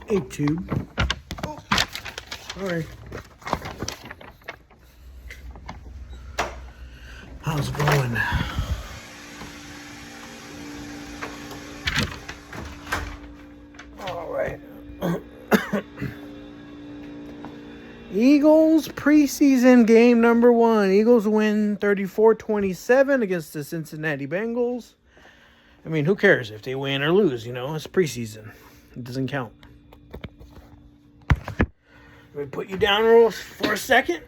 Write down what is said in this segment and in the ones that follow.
8-2. Oh, sorry. How's it going? All right. Eagles preseason game number 1. Eagles win 34-27 against the Cincinnati Bengals. I mean, who cares if they win or lose, It's preseason. It doesn't count. Let me put you down for a second.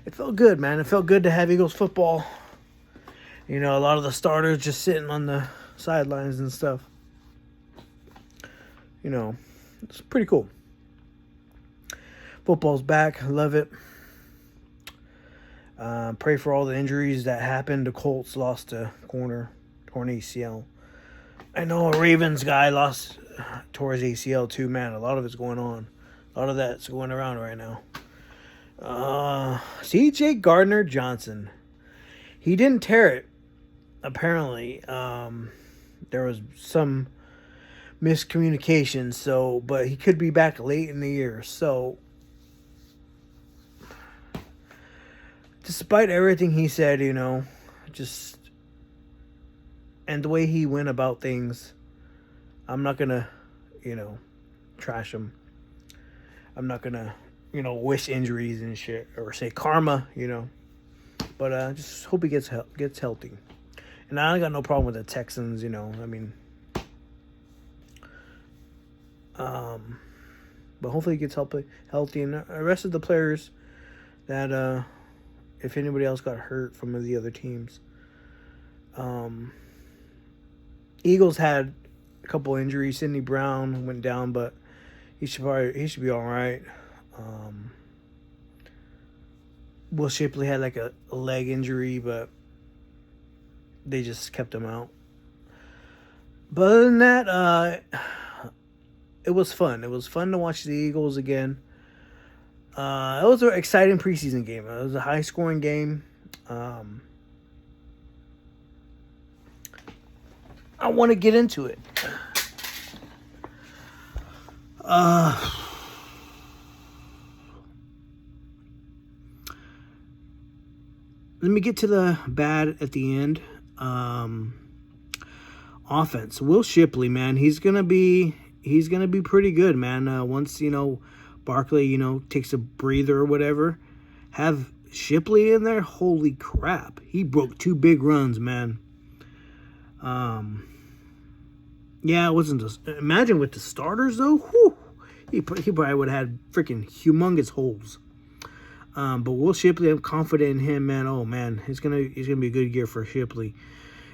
It felt good, man. It felt good to have Eagles football. A lot of the starters just sitting on the sidelines and stuff. It's pretty cool. Football's back. I love it. Pray for all the injuries that happened. The Colts lost a torn ACL. I know a Ravens guy tore his ACL too, man. A lot of it's going on. A lot of that's going around right now. C.J. Gardner-Johnson. He didn't tear it, apparently. There was some miscommunication, but he could be back late in the year. So, despite everything he said, and the way he went about things, I'm not gonna, trash him. I'm not gonna, wish injuries and shit or say karma, But just hope he gets healthy. And I got no problem with the Texans, I mean. But hopefully he gets healthy, and the rest of the players that, if anybody else got hurt from the other teams. Eagles had a couple injuries. Sidney Brown went down, but he should be all right. Will Shipley had like a leg injury, but they just kept him out. But other than that, it was fun. It was fun to watch the Eagles again. It was an exciting preseason game. It was a high-scoring game. I want to get into it. Let me get to the bad at the end. Offense. Will Shipley, man, he's gonna be pretty good, man. Once Barkley, takes a breather or whatever, have Shipley in there. Holy crap, he broke 2 big runs, man. Yeah, it wasn't just. Imagine with the starters though. Whew, he probably would have had freaking humongous holes. But Will Shipley, I'm confident in him, man. Oh man, it's gonna be a good year for Shipley.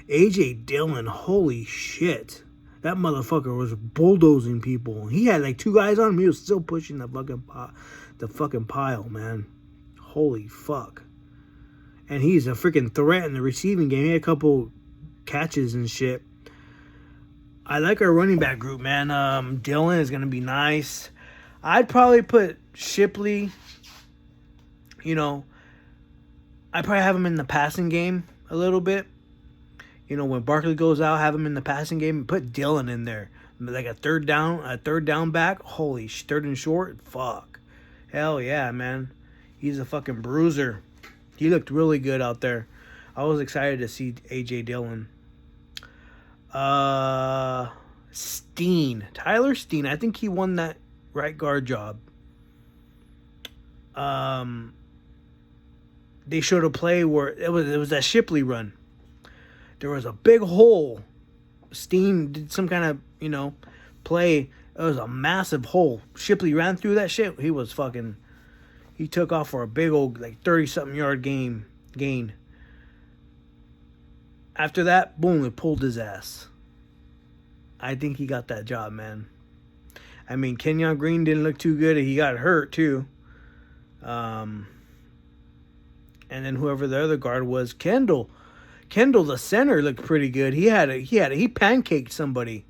A.J. Dillon, holy shit. That motherfucker was bulldozing people. He had like 2 guys on him. He was still pushing the fucking pile, man. Holy fuck. And he's a freaking threat in the receiving game. He had a couple catches and shit. I like our running back group, man. Dillon is going to be nice. I'd probably put Shipley, I'd probably have him in the passing game a little bit. When Barkley goes out, have him in the passing game and put Dillon in there. Like a third down back. Holy, third and short. Fuck. Hell yeah, man. He's a fucking bruiser. He looked really good out there. I was excited to see A.J. Dillon. Steen. Tyler Steen. I think he won that right guard job. They showed a play where it was that Shipley run. There was a big hole. Steen did some kind of, play. It was a massive hole. Shipley ran through that shit. He took off for a big old, 30-something yard gain. After that, boom, it pulled his ass. I think he got that job, man. I mean, Kenyon Green didn't look too good. He got hurt, too. And then whoever the other guard was, Kendall, the center, looked pretty good. He pancaked somebody.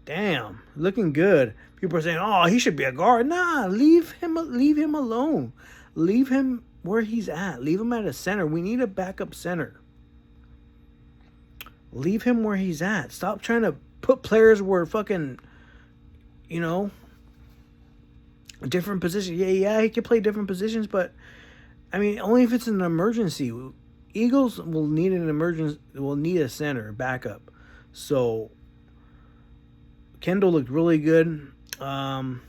Damn, looking good. People are saying, "Oh, he should be a guard." Nah, leave him alone. Leave him where he's at. Leave him at a center. We need a backup center. Leave him where he's at. Stop trying to put players where fucking, you know, different positions. Yeah, he can play different positions, but I mean, only if it's an emergency. Eagles will need an emergency. Will need a center backup. So Kendall looked really good. I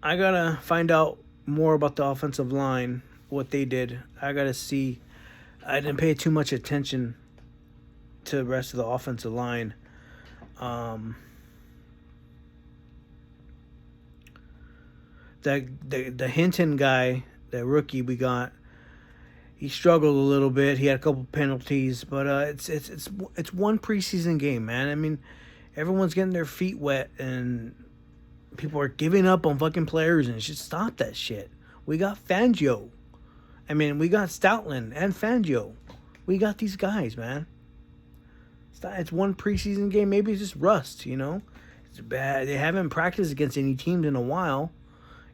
gotta find out more about the offensive line, what they did. I gotta see. I didn't pay too much attention to the rest of the offensive line. The Hinton guy, the rookie we got, he struggled a little bit. He had a couple penalties, but it's one preseason game, man. I mean, everyone's getting their feet wet, and people are giving up on fucking players, and should stop that shit. We got Fangio. I mean, we got Stoutland and Fangio. We got these guys, man. It's one preseason game. Maybe it's just rust, you know. It's bad. They haven't practiced against any teams in a while,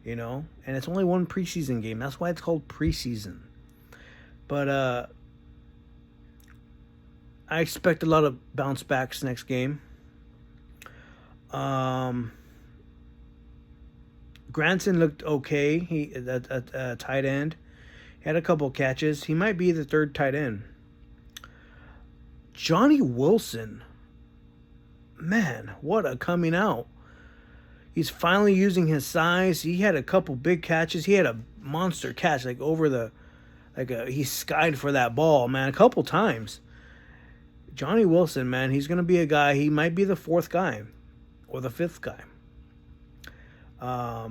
you know. And it's only one preseason game. That's why it's called preseason. But I expect a lot of bounce backs next game. Granson looked okay. He at tight end. He had a couple catches. He might be the third tight end. Johnny Wilson. Man, what a coming out. He's finally using his size. He had a couple big catches. He had a monster catch, like over the, he skied for that ball, man, a couple times. Johnny Wilson, man, he's going to be a guy. He might be the fourth guy or the fifth guy. I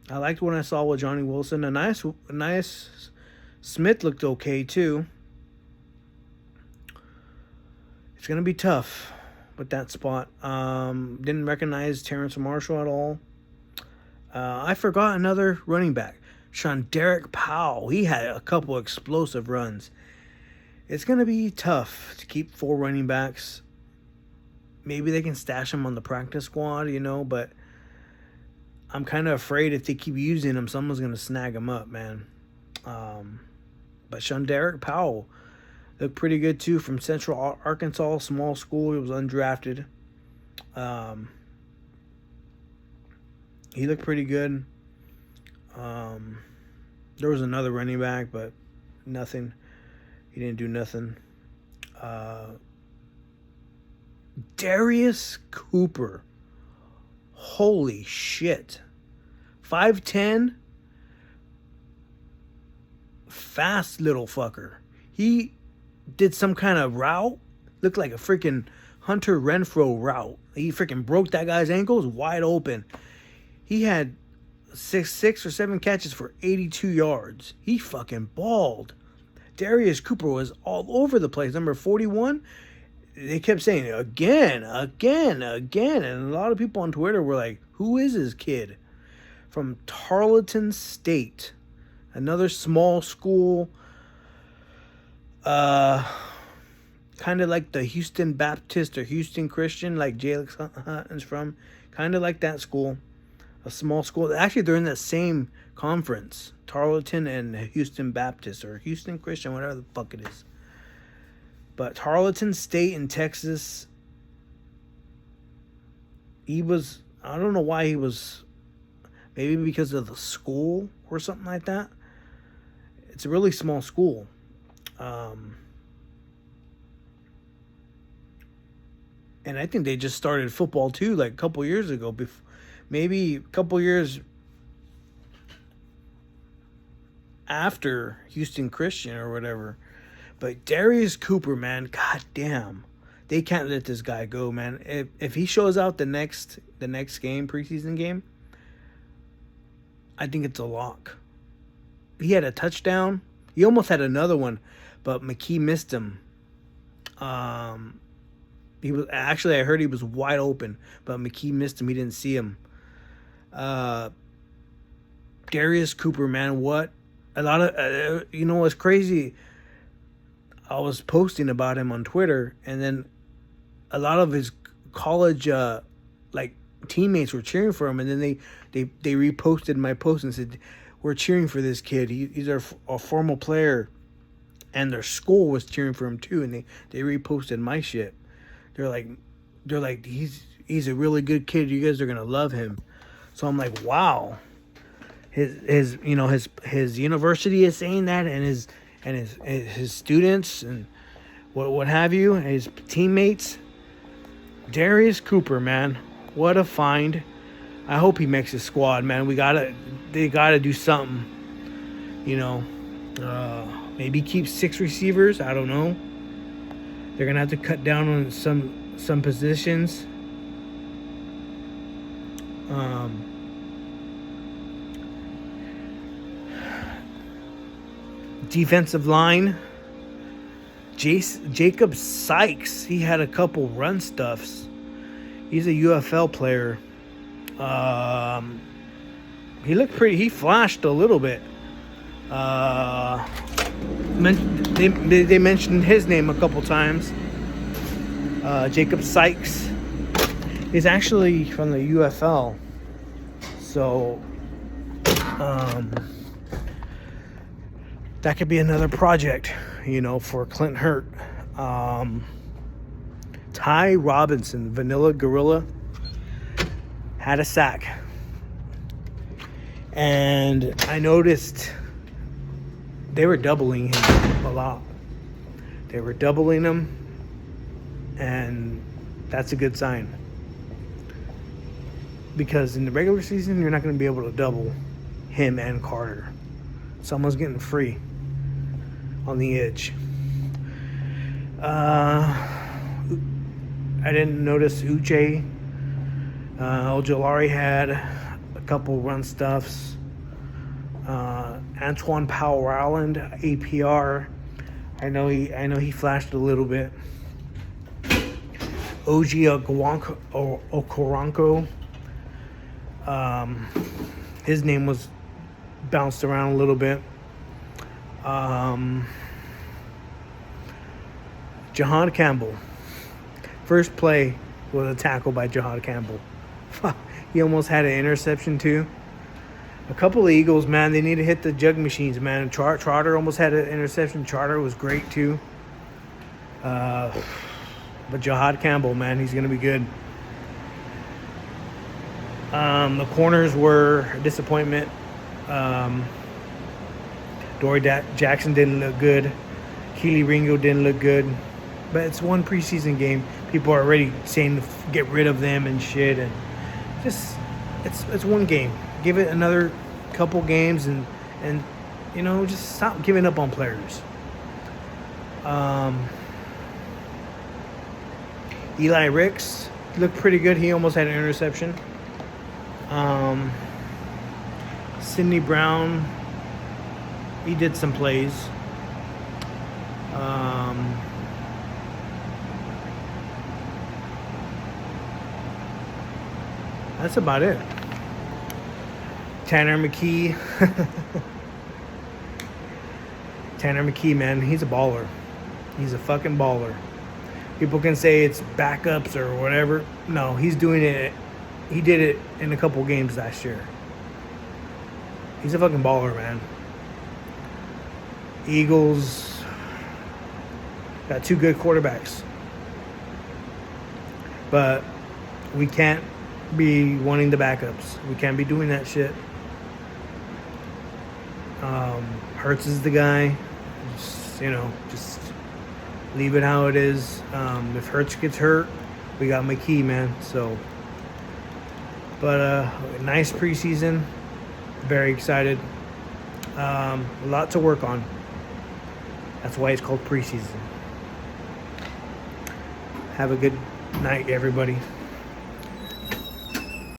liked what I saw with Johnny Wilson. A nice Smith looked okay too. It's going to be tough with that spot. Didn't recognize Terrence Marshall at all. I forgot another running back. Derek Powell. He had a couple explosive runs. It's going to be tough to keep 4 running backs. Maybe they can stash them on the practice squad, you know, but I'm kind of afraid if they keep using them, someone's going to snag them up, man. But Derek Powell looked pretty good too, from Central Arkansas, small school. He was undrafted. He looked pretty good. There was another running back, but nothing. He didn't do nothing. Darius Cooper. Holy shit. 5'10". Fast little fucker. He did some kind of route. Looked like a freaking Hunter Renfrow route. He freaking broke that guy's ankles wide open. He had six or seven catches for 82 yards. He fucking balled. Darius Cooper was all over the place. Number 41. They kept saying again. And a lot of people on Twitter were like, who is this kid? From Tarleton State. Another small school. Kind of like the Houston Baptist or Houston Christian, like Alex Hunt is from. Kind of like that school. A small school. Actually, they're in the same conference. Tarleton and Houston Baptist or Houston Christian, whatever the fuck it is. But Tarleton State in Texas, I don't know why he was, maybe because of the school or something like that. It's a really small school. And I think they just started football too, like a couple years ago. Maybe a couple years after Houston Christian or whatever. But Darius Cooper, man, goddamn, they can't let this guy go, man. If he shows out the next game, preseason game, I think it's a lock. He had a touchdown. He almost had another one, but McKee missed him. He was actually, I heard he was wide open, but McKee missed him. He didn't see him. Darius Cooper, man, what a lot of you know what's crazy. I was posting about him on Twitter, and then a lot of his college teammates were cheering for him, and then they reposted my post and said, "We're cheering for this kid. He's a former player." and their school was cheering for him too, and they reposted my shit. They're like he's a really good kid. You guys are gonna love him. So I'm like, wow. His university is saying that, and his students and what have you, his teammates. Darius Cooper, man, what a find. I hope he makes his squad, man. They gotta do something. Maybe keep 6 receivers. I don't know. They're gonna have to cut down on some positions. Defensive line. Jacob Sykes. He had a couple run stuffs. He's a UFL player. He looked pretty. He flashed a little bit. They mentioned his name a couple times. Jacob Sykes. He's actually from the UFL. So, that could be another project, for Clint Hurt. Ty Robinson, Vanilla Gorilla, had a sack. And I noticed they were doubling him a lot. They were doubling him, and that's a good sign. Because in the regular season, you're not going to be able to double him and Carter. Someone's getting free on the edge. I didn't notice Uche. Ojolari had a couple run stuffs. Antoine Powell-Rowland, APR. I know he flashed a little bit. Oji Okoronkwo. His name was bounced around a little bit. Jahan Campbell. First play was a tackle by Jahan Campbell. He almost had an interception too. A couple of Eagles, man, they need to hit the jug machines, man. Trotter almost had an interception. Trotter was great too. But Jahan Campbell, man, he's going to be good. The corners were a disappointment. Dory Jackson didn't look good. Keely Ringo didn't look good. But it's one preseason game. People are already saying to get rid of them and shit. And just, it's one game. Give it another couple games and just stop giving up on players. Eli Ricks looked pretty good. He almost had an interception. Sidney Brown, he did some plays. That's about it. Tanner McKee. Tanner McKee, man, he's a baller. He's a fucking baller. People can say it's backups or whatever. No, he's doing it. He did it in a couple games last year. He's a fucking baller, man. Eagles got 2 good quarterbacks. But we can't be wanting the backups. We can't be doing that shit. Hurts is the guy. Just leave it how it is. If Hurts gets hurt, we got McKee, man. So, but nice preseason. Very excited. A lot to work on. That's why it's called preseason. Have a good night, everybody.